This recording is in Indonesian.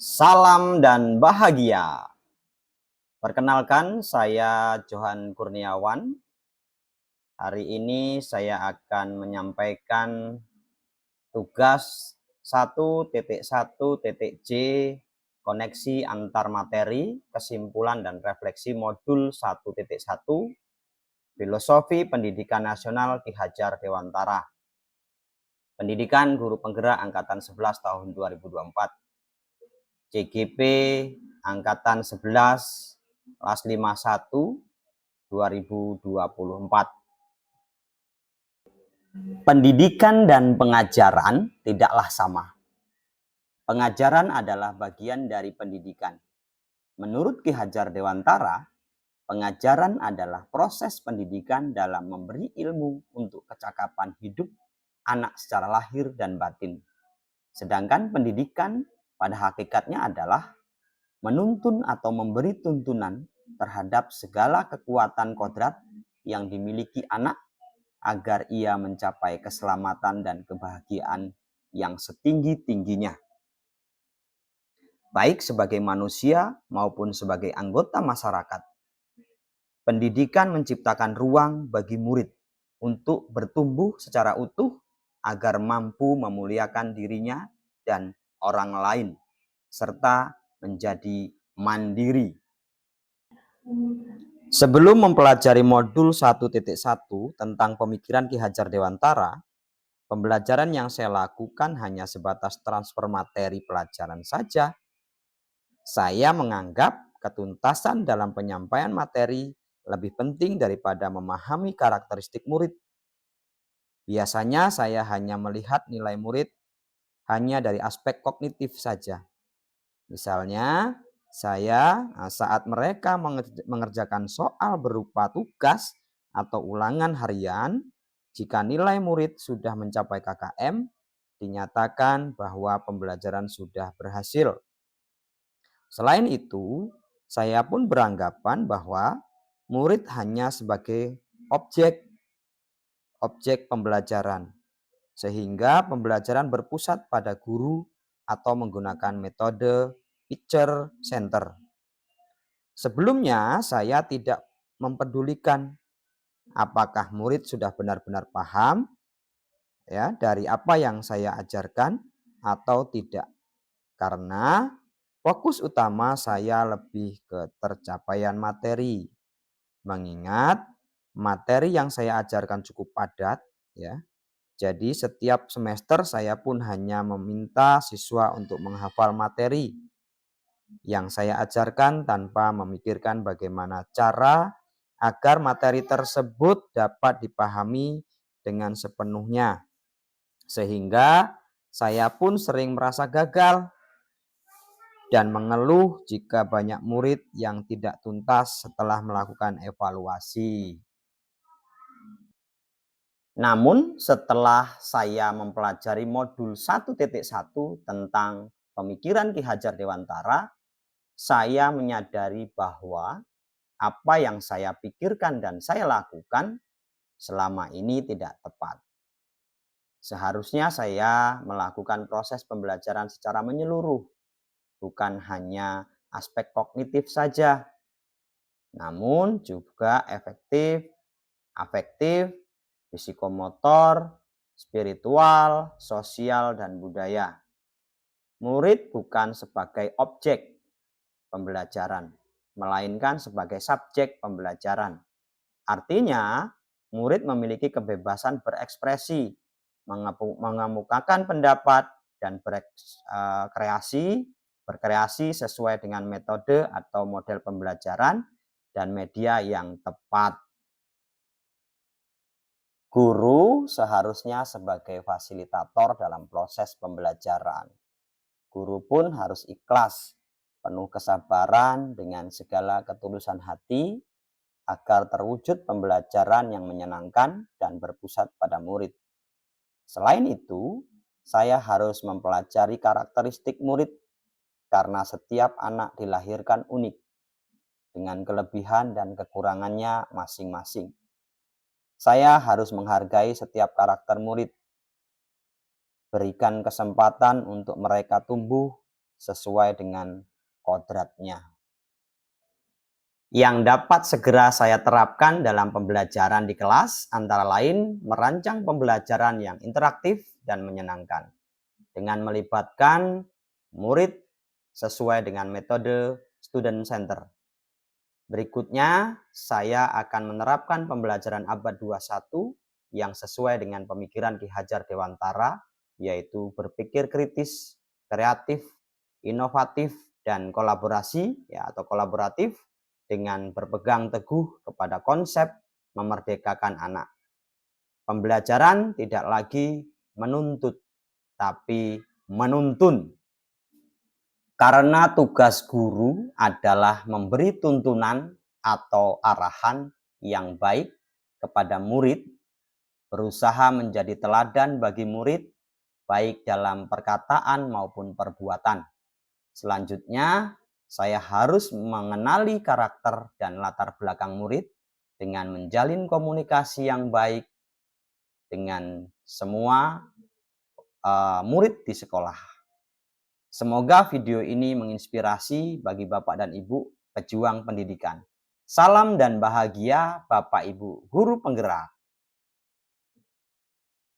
Salam dan bahagia. Perkenalkan, saya Johan Kurniawan. Hari ini saya akan menyampaikan tugas 1.1.J koneksi antar materi, kesimpulan dan refleksi modul 1.1 Filosofi Pendidikan Nasional Ki Hajar Dewantara. Pendidikan Guru Penggerak Angkatan 11 tahun 2024. CGP Angkatan 11 kelas 51 2024. Pendidikan dan pengajaran tidaklah sama. Pengajaran adalah bagian dari pendidikan. Menurut Ki Hajar Dewantara, pengajaran adalah proses pendidikan dalam memberi ilmu untuk kecakapan hidup anak secara lahir dan batin. Sedangkan pendidikan pada hakikatnya adalah menuntun atau memberi tuntunan terhadap segala kekuatan kodrat yang dimiliki anak agar ia mencapai keselamatan dan kebahagiaan yang setinggi-tingginya, baik sebagai manusia maupun sebagai anggota masyarakat. Pendidikan menciptakan ruang bagi murid untuk bertumbuh secara utuh agar mampu memuliakan dirinya dan orang lain, serta menjadi mandiri. Sebelum mempelajari modul 1.1 tentang pemikiran Ki Hajar Dewantara, pembelajaran yang saya lakukan hanya sebatas transfer materi pelajaran saja. Saya menganggap ketuntasan dalam penyampaian materi lebih penting daripada memahami karakteristik murid. Biasanya saya hanya melihat nilai murid hanya dari aspek kognitif saja. Misalnya, saat mereka mengerjakan soal berupa tugas atau ulangan harian, jika nilai murid sudah mencapai KKM, dinyatakan bahwa pembelajaran sudah berhasil. Selain itu, saya pun beranggapan bahwa murid hanya sebagai objek pembelajaran, sehingga pembelajaran berpusat pada guru atau menggunakan metode Teacher Center. Sebelumnya saya tidak mempedulikan apakah murid sudah benar-benar paham dari apa yang saya ajarkan atau tidak. Karena fokus utama saya lebih ke tercapaian materi. Mengingat materi yang saya ajarkan cukup padat, Jadi setiap semester saya pun hanya meminta siswa untuk menghafal materi yang saya ajarkan tanpa memikirkan bagaimana cara agar materi tersebut dapat dipahami dengan sepenuhnya. Sehingga saya pun sering merasa gagal dan mengeluh jika banyak murid yang tidak tuntas setelah melakukan evaluasi. Namun setelah saya mempelajari modul 1.1 tentang pemikiran Ki Hajar Dewantara, saya menyadari bahwa apa yang saya pikirkan dan saya lakukan selama ini tidak tepat. Seharusnya saya melakukan proses pembelajaran secara menyeluruh, bukan hanya aspek kognitif saja, namun juga efektif, afektif, psikomotor, spiritual, sosial, dan budaya. Murid bukan sebagai objek pembelajaran, melainkan sebagai subjek pembelajaran. Artinya, murid memiliki kebebasan berekspresi, mengemukakan pendapat, dan berkreasi sesuai dengan metode atau model pembelajaran dan media yang tepat. Guru seharusnya sebagai fasilitator dalam proses pembelajaran. Guru pun harus ikhlas, penuh kesabaran dengan segala ketulusan hati agar terwujud pembelajaran yang menyenangkan dan berpusat pada murid. Selain itu, saya harus mempelajari karakteristik murid karena setiap anak dilahirkan unik dengan kelebihan dan kekurangannya masing-masing. Saya harus menghargai setiap karakter murid, berikan kesempatan untuk mereka tumbuh sesuai dengan kodratnya. Yang dapat segera saya terapkan dalam pembelajaran di kelas antara lain merancang pembelajaran yang interaktif dan menyenangkan dengan melibatkan murid sesuai dengan metode student center. Berikutnya, saya akan menerapkan pembelajaran abad 21 yang sesuai dengan pemikiran Ki Hajar Dewantara, yaitu berpikir kritis, kreatif, inovatif, dan kolaborasi atau kolaboratif dengan berpegang teguh kepada konsep memerdekakan anak. Pembelajaran tidak lagi menuntut, tapi menuntun. Karena tugas guru adalah memberi tuntunan atau arahan yang baik kepada murid, berusaha menjadi teladan bagi murid, baik dalam perkataan maupun perbuatan. Selanjutnya, saya harus mengenali karakter dan latar belakang murid dengan menjalin komunikasi yang baik dengan semua murid di sekolah. Semoga video ini menginspirasi bagi Bapak dan Ibu pejuang pendidikan. Salam dan bahagia Bapak Ibu Guru Penggerak.